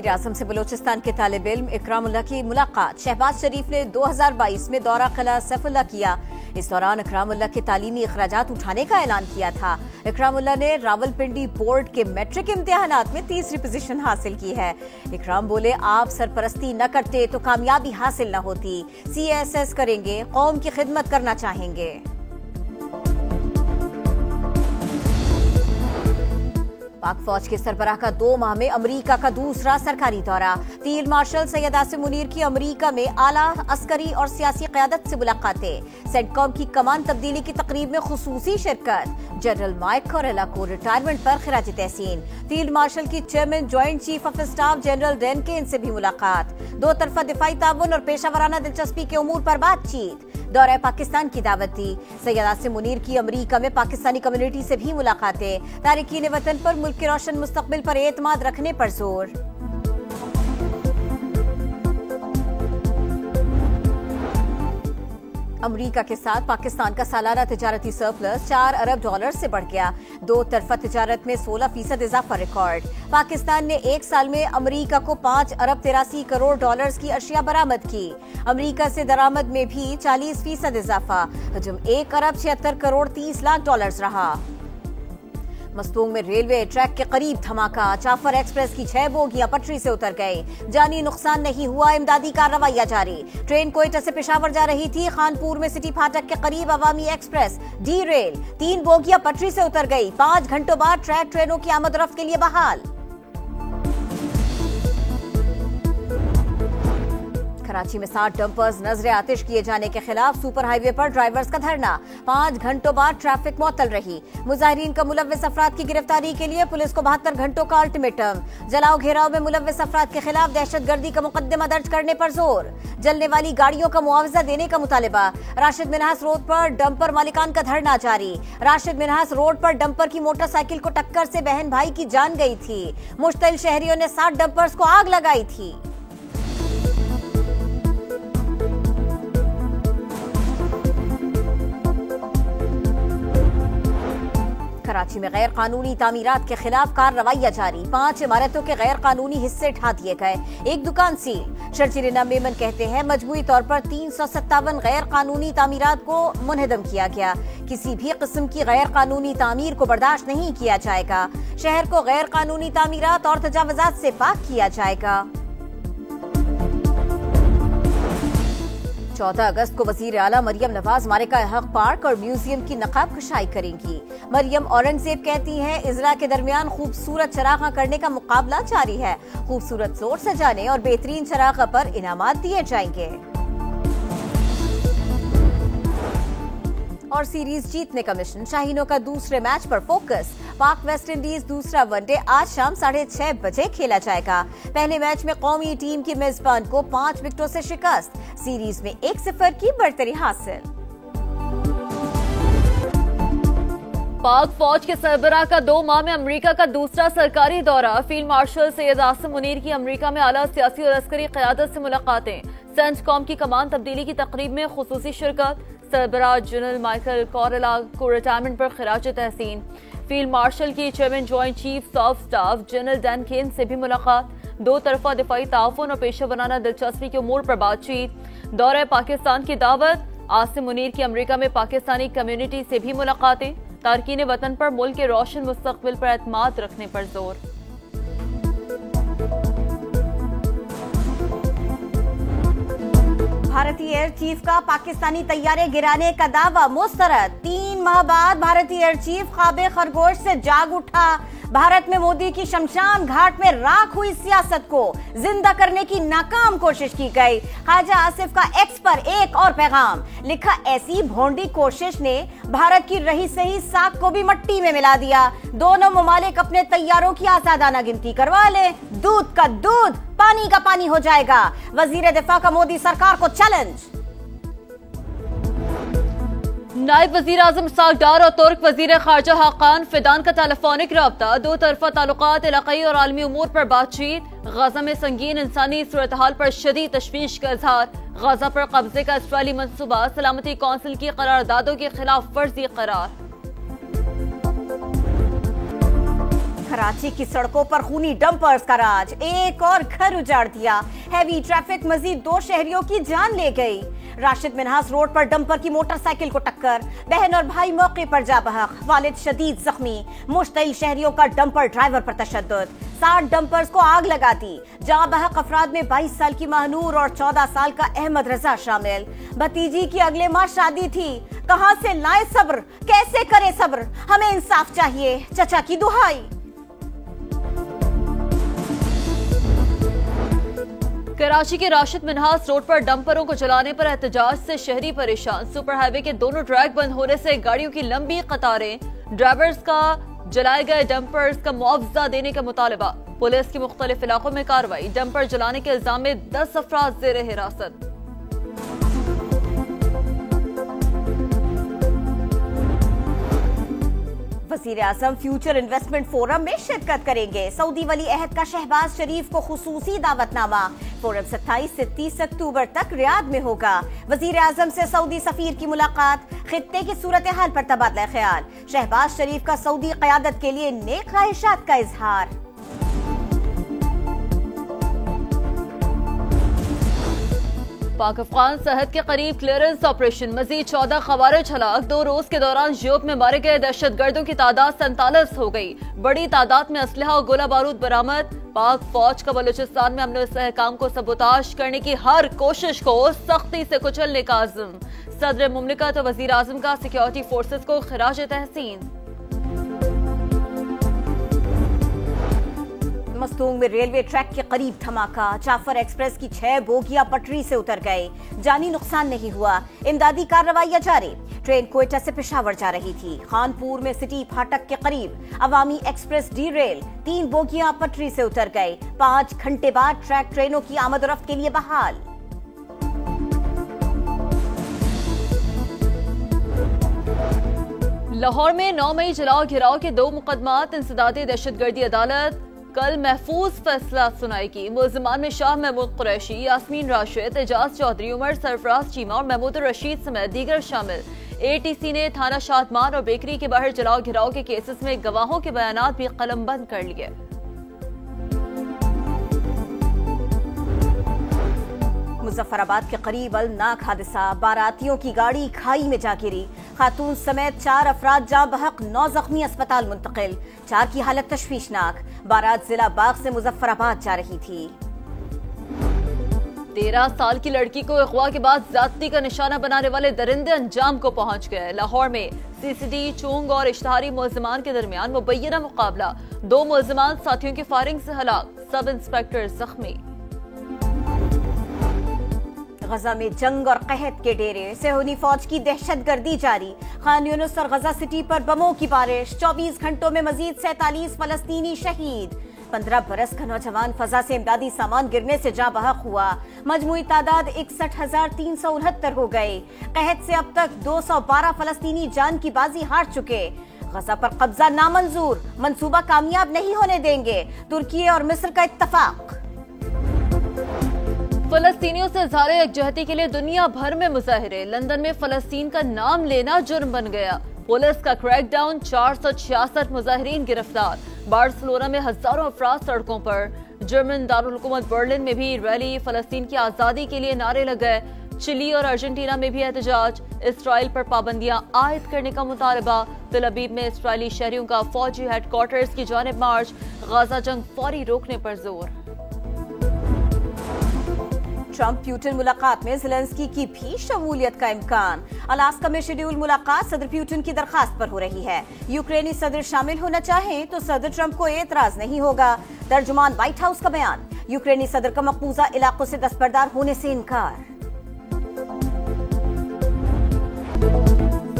वजीर आजम से बलोचिस्तान के तालिब इल्म इकरामुल्लाह की मुलाकात। शहबाज शरीफ ने 2022 में दौरा किला सैफुल्लाह किया। इस दौरान इकरामुल्लाह के तालीमी अखराजात उठाने का ऐलान किया था। इकरामुल्लाह ने रावलपिंडी बोर्ड के मैट्रिक इम्तिहानात में तीसरी पोजीशन हासिल की है। इकराम बोले, आप सरपरस्ती न करते तो कामयाबी हासिल न होती। CSS करेंगे, कौम की खिदमत करना चाहेंगे। पाक फौज के सरबराह का 2 माह में अमेरिका का दूसरा सरकारी दौरा। फील्ड मार्शल सैयद आसिम मुनीर की अमेरिका में आला अस्करी और सियासी क़यादत से मुलाकातें। सेंटकॉम की कमान तब्दीली की तकरीब में खुसूसी शिरकत। जनरल माइक कोरेला को रिटायरमेंट पर खिराज तहसीन। फील्ड मार्शल की chairman joint chief of staff general डेनकेन से भी मुलाकात। 2 तरफा दिफाई ताउन और पेशावराना दिलचस्पी के उमूर पर बातचीत। दौरे पाकिस्तान की दावत दी। सैयद आसिम मुनीर की अमेरिका में पाकिस्तानी कम्युनिटी से भी मुलाकातें। तारिकीन वतन पर मुल्क के रोशन मुस्तकबिल पर एतमाद रखने पर जोर। अमेरिका के साथ पाकिस्तान का सालाना तिजारती सरप्लस $4 अरब से बढ़ गया। 2 तरफा तिजारत में 16% इजाफा रिकॉर्ड। पाकिस्तान ने 1 साल में अमेरिका को $5 अरब 83 करोड़ की अशिया बरामद की। अमेरिका से दरामद में भी 40% इजाफा। हजम $1 अरब 76 करोड़ 30 लाख रहा। मस्तूंग में रेलवे ट्रैक के करीब धमाका। जाफर एक्सप्रेस की 6 बोगियां पटरी से उतर गई। जानी नुकसान नहीं हुआ, इमदादी कार्रवाइयां जारी। ट्रेन कोयटा से पेशावर जा रही थी। खानपुर में सिटी फाटक के करीब अवामी एक्सप्रेस डी रेल। 3 बोगियां पटरी से उतर गई। 5 घंटों बाद ट्रैक ट्रेनों की आमद-रफ्त के लिए बहाल। कराची में 60 डंपर्स नजरे आतिश किए जाने के खिलाफ सुपर हाईवे पर ड्राइवर्स का धरना। 5 घंटों बाद ट्रैफिक मुअत्तल रही। मुजाहिरीन का मुलव्विस अफराद की गिरफ्तारी के लिए पुलिस को 72 घंटों का अल्टीमेटम। जलाओ घेराव में मुलव्विस अफराद के खिलाफ दहशतगर्दी का मुकदमा दर्ज करने पर जोर। जलने वाली गाड़ियों का मुआवजा देने का मुतालिबा। राशिद मिन्हास रोड पर डंपर मालिकान का धरना जारी। राशिद मिन्हास रोड पर डंपर की मोटरसाइकिल को टक्कर से बहन भाई की जान गई थी। मुश्तइल शहरियों ने 60 डंपर्स को आग लगाई थी। कराची में गैर कानूनी तामीरात के खिलाफ कार्रवाइयां जारी। 5 इमारतों के गैर कानूनी हिस्से ढा दिए गए। 1 दुकान सील। शर्जीना मेमन कहते हैं, मजमूई तौर पर 357 गैर कानूनी तामीरात को मुनहदम किया गया। किसी भी किस्म की गैर कानूनी तामीर को बर्दाश्त नहीं किया जाएगा। शहर को गैर कानूनी तामीरात और तजावुजात से पाक किया जाएगा। 14 अगस्त को वजीर आला मरियम नवाज मारिका हक पार्क और म्यूजियम की नकाब कशाई करेंगी। मरियम औरंगजेब कहती हैं, इजरा के दरमियान खूबसूरत चरागा करने का मुकाबला जारी है। खूबसूरत फ्लोर सजाने और बेहतरीन चरागा पर इनामात दिए जाएंगे। और सीरीज जीतने का मिशन। शाहीनों का दूसरे मैच पर फोकस। पाक वेस्ट इंडीज दूसरा वनडे आज शाम 6:30 बजे खेला जाएगा। पहले मैच में कौमी टीम की मेजबान को 5 विकेटों से शिकस्त। सीरीज में 1-0 की बढ़तरी हासिल। पाक फौज के सरबराह का 2 माह में अमेरिका का दूसरा सरकारी दौरा। फील्ड मार्शल सैयद आसिम मुनीर की अमेरिका में आला सियासी और अस्करी क़यादत से मुलाकातें। सेंटकॉम की कमान तब्दीली की तकरीब में खुसूसी शिरकत। सरबराह जनरल माइकल कोरेला को रिटायरमेंट पर खिराज तहसीन। फील्ड मार्शल की chairman joint chief of staff general डेनकेन से भी मुलाकात। 2 तरफा दिफाई ताउन और पेशेवराना दिलचस्पी के उमूर पर बातचीत। दौरे पाकिस्तान की दावत। आसिम मुनीर की अमेरिका में पाकिस्तानी कम्युनिटी से भी मुलाकातें। तारकीन वतन पर मुल्क के रोशन मुस्तकबिल पर एतमाद रखने पर जोर। भारतीय एयर चीफ का पाकिस्तानी तैयारे गिराने का दावा मुस्तरद। 3 माह बाद भारतीय एयर चीफ ख्वाबे खरगोश से जाग उठा। भारत में मोदी की शमशान घाट में राख हुई सियासत को जिंदा करने की नाकाम कोशिश की गई। ख्वाजा आसिफ का एक्स पर एक और पैगाम लिखा, ऐसी भोंडी कोशिश ने भारत की रही सही साख को भी मट्टी में मिला दिया। दोनों ममालिक अपने तैयारों की आजादाना गिनती करवा ले, दूध का दूध पानी का पानी हो जाएगा। वजीर दिफा का मोदी सरकार को चैलेंज। नायब वजीर आजम सागडार और तुर्क वजीर खारजा हाकान फिदान का टेलीफोनिक रब्ता। 2 तरफा ताल्लुकात, इलाकाई और आलमी उमूर पर बातचीत। गजा में संगीन इंसानी सूरत हाल पर शदीद तशवीश का इजहार। गजा पर कब्जे का इसराइली मंसूबा। सलामती कौंसिल की करारदादों के खिलाफ वर्जी करार। कराची की सड़कों पर खूनी डंपर्स का राज, एक और घर उजाड़ दिया। हैवी ट्रैफिक मजीद 2 शहरियों की जान ले गई। राशिद मिन्हास रोड पर डंपर की मोटरसाइकिल को टक्कर, बहन और भाई मौके पर जा बहक, वालिद शदीद जख्मी। मुश्तिल शहरियों का डंपर ड्राइवर पर तशद्दुद, 60 डंपर्स को आग लगा दी। जा बहक अफराद में 22 साल की महनूर और 14 साल का अहमद रजा शामिल। भतीजी की अगले माह शादी थी, कहां से लाए सब्र, कैसे करे सब्र, हमें इंसाफ चाहिए, चचा की दुहाई। कराची के राशिद मिन्हास रोड पर डंपरों को चलाने पर एहतजाज से शहरी परेशान। सुपर हाईवे के दोनों ट्रैक बंद होने से गाड़ियों की लंबी कतारें। ड्राइवर्स का जलाए गए डंपर्स का मुआवजा देने का मुतालबा। पुलिस की मुख्तलिफ इलाकों में कार्रवाई। डंपर जलाने के इल्जाम में 10 अफराद जेर हिरासत। वजीर आजम फ्यूचर इन्वेस्टमेंट फोरम में शिरकत करेंगे। सऊदी वली अहद का शहबाज शरीफ को खुसूसी दावतनामा। फोरम 27 से 30 अक्टूबर तक रियाद में होगा। वजीर आजम से सऊदी सफीर की मुलाकात, खित्ते की सूरत हाल पर तबादला ख्याल। शहबाज शरीफ का सऊदी क़यादत के लिए नेक ख्वाहिशात का इजहार। पाक अफगान सरहद के करीब क्लियरेंस ऑपरेशन, मजीद 14 खवारिज हलाक। 2 रोज के दौरान यूरोप में मारे गए दहशतगर्दों की तादाद 47 हो गई। बड़ी तादाद में असलहा और गोला बारूद बरामद। पाक फौज का बलूचिस्तान में अमन व इस्तेहकाम को सबोताश करने की हर कोशिश को सख्ती से कुचलने का अज़्म। सदर मुमलिकत और वजीर आजम का सिक्योरिटी फोर्सेस को खिराज तहसीन। मस्तूंग में रेलवे ट्रैक के करीब धमाका, जाफर एक्सप्रेस की 6 बोगियां पटरी से उतर गए। जानी नुकसान नहीं हुआ, इमदादी कार्रवाइयां जारी। ट्रेन कोयटा से पेशावर जा रही थी। खानपुर में सिटी फाटक के करीब अवामी एक्सप्रेस डीरेल, 3 बोगियां पटरी से उतर गए। 5 घंटे बाद ट्रैक ट्रेनों की आमद-ओ-रफ्त के लिए बहाल। लाहौर में 9 मई जलाओ घिराव के 2 मुकदमात। इंसदादी दहशतगर्दी अदालत कल महफूज फैसला सुनाएगी। मुल्जिमान में शाह महमूद कुरैशी, यास्मीन राशिद, एजाज चौधरी, उमर सरफराज चीमा और महमूद रशीद समेत दीगर शामिल। ATC ने थाना शादमान और बेकरी के बाहर जलाओ घिराव के केसेस में गवाहों के बयानात भी कलमबंद कर लिए। मुजफ्फराबाद के करीब अलनाक हादसा, बारातियों की गाड़ी खाई में जा गिरी। खातून समेत 4 अफराद जाँ बहक, 9 जख्मी अस्पताल मुंतकिल। 4 की हालत तशवीशनाक। बारात जिला बाग से मुजफ्फराबाद जा रही थी। 13 साल की लड़की को अगवा के बाद ज्यादती का निशाना बनाने वाले दरिंदे अंजाम को पहुंच गए। लाहौर में CCD, चोंग और इश्तहारी मुल्जिमान के दरमियान मुबैना मुकाबला। 2 मुल्जिमान साथियों की फायरिंग से हलाक, सब इंस्पेक्टर जख्मी। गजा में जंग और कहत के डेरे, सेहूनी फौज की दहशतगर्दी जारी। खान यूनुस और गजा सिटी पर बमों की बारिश। 24 घंटों में मजीद 47 फलस्तीनी शहीद। 15 बरस का नौजवान फजा से इमदादी सामान गिरने से जाँ बहक हुआ। मजमूई तादाद 61,369 हो गई। कहत से अब तक 212 फलस्तीनी जान की बाजी हार चुके। गजा पर कब्जा नामंजूर, मंसूबा कामयाब नहीं होने देंगे। तुर्की और मिस्र का इत्तफाक। फलस्तीनियों से इज़हार यकजहती के लिए दुनिया भर में मुजाहिरे। लंदन में फलस्तीन का नाम लेना जुर्म बन गया। पुलिस का क्रैकडाउन, 466 मुजाहिरीन गिरफ्तार। बार्सिलोना में हजारों अफराद सड़कों पर। जर्मन दारुल हुकूमत बर्लिन में भी रैली, फलस्तीन की आजादी के लिए नारे लग गए। चिली और अर्जेंटीना में भी एहतजाज। इसराइल पर पाबंदियां आयद करने का मुतालबा। तेल अवीव में इसराइली शहरियों का फौजी हेडक्वार्टर्स की जानिब मार्च। गाजा जंग फौरी रोकने पर जोर। ट्रंप प्यूटिन मुलाकात में ज़ेलेंस्की की भी शमूलियत का इम्कान। अलास्का में शेड्यूल मुलाकात सदर प्यूटिन की दरखास्त पर हो रही है। यूक्रेनी सदर शामिल होना चाहें तो सदर ट्रंप को एतराज नहीं होगा। तर्जुमान व्हाइट हाउस का बयान। यूक्रेनी सदर का मकबूजा इलाकों से दस्तबरदार होने से इनकार।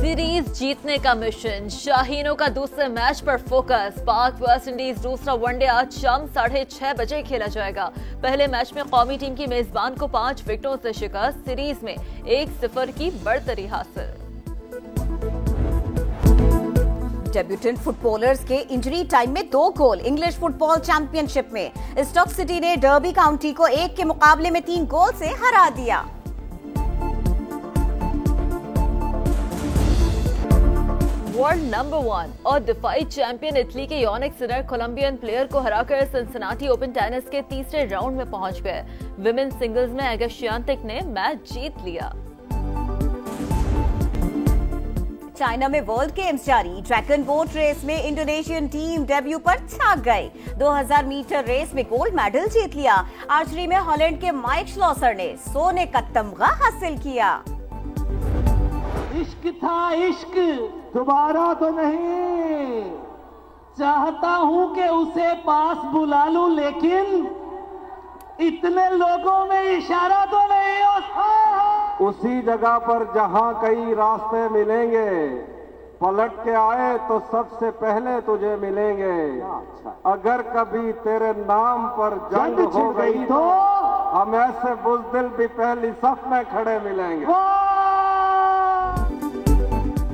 सीरीज जीतने का मिशन, शाहीनों का दूसरे मैच पर फोकस। पाक वेस्ट इंडीज दूसरा वनडे आज शाम 6:30 बजे खेला जाएगा। पहले मैच में कौमी टीम की मेजबान को 5 विकेटों से शिकस्त, सीरीज में 1-0 की बढ़तरी हासिल। डेब्यूटेंट फुटबॉलर्स के इंजरी टाइम में 2 गोल। इंग्लिश फुटबॉल चैंपियनशिप में स्टॉक सिटी ने डर्बी काउंटी को 1 के मुकाबले में 3 गोल से हरा दिया। वर्ल्ड नंबर 1 और डिफाई चैंपियन इटली के योनिक सिनर कोलंबियन प्लेयर को हराकर सिंसिनाटी ओपन टेनिस के तीसरे राउंड में पहुंच गए। विमेन सिंगल्स में एगा श्योंटेक ने मैच जीत लिया। चाइना में वर्ल्ड गेम्स जारी। ड्रैगन बोट रेस में इंडोनेशियन टीम डेब्यू पर छा गई। 2000 मीटर रेस में गोल्ड मेडल जीत लिया। आर्चरी में हॉलैंड के माइक श्लॉसर ने सोने का तमगा हासिल किया। इश्क था इश्क, दोबारा तो नहीं। चाहता हूं कि उसे पास बुला लूं, लेकिन इतने लोगों में इशारा तो नहीं हो। उसी जगह पर जहां कई रास्ते मिलेंगे, पलट के आए तो सबसे पहले तुझे मिलेंगे। अगर कभी तेरे नाम पर जंग हो गई तो हम ऐसे बुज़दिल भी पहली सफ में खड़े मिलेंगे।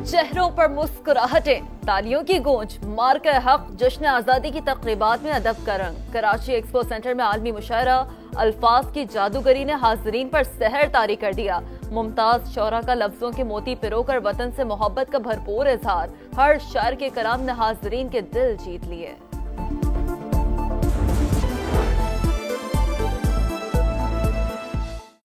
चेहरों पर मुस्कुराहटें, तालियों की गूंज, मार्के हक जश्न आजादी की तकरीबात में अदब का रंग। कराची एक्सपो सेंटर में आलमी मुशायरा अल्फाज की जादूगरी ने हाजरीन पर सहर तारी कर दिया। मुमताज शौरा का लफ्जों के मोती पिरोकर वतन से मोहब्बत का भरपूर इजहार। हर शायर के कलाम ने हाजरीन के दिल जीत लिए।